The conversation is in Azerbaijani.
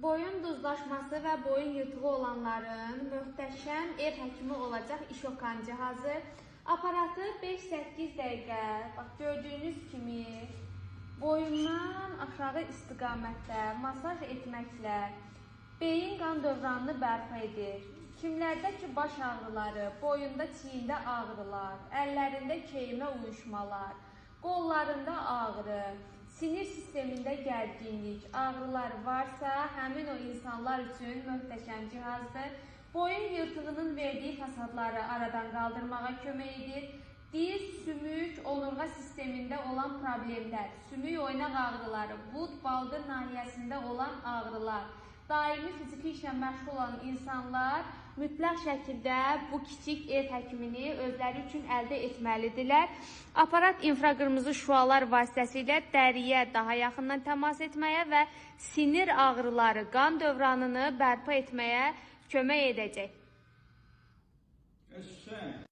Boyun duzlaşması və boyun yırtığı olanların möhtəşəm ev həkimi olacaq İşokan cihazı. Aparatı 5-8 dəqiqə, bax gördüyünüz kimi boyundan aşağı istiqamətdə masaj etməklə beyin qan dövranını bərpa edir. Kimlərdə ki baş ağrıları, boyunda, çiyində ağrılar, əllərində keymə uyuşmalar, qollarında ağrı, sinir sistemində gərginlik, ağrılar varsa, həmin o insanlar üçün möhtəşəm cihazdır. Boyun yırtığının verdiyi fəsadları aradan qaldırmağa kömək edir. Diz, sümük, onurğa sistemində olan problemlər, sümük oynaq ağrıları, bud, baldır nahiyəsində olan ağrılar, daimi fiziki işlə məşğul olan insanlar mütləq şəkildə bu kiçik ev həkimini özləri üçün əldə etməlidirlər. Aparat infraqırmızı şüalar vasitəsilə dəriyə daha yaxından təmas etməyə və sinir ağrıları, qan dövranını bərpa etməyə kömək edəcək.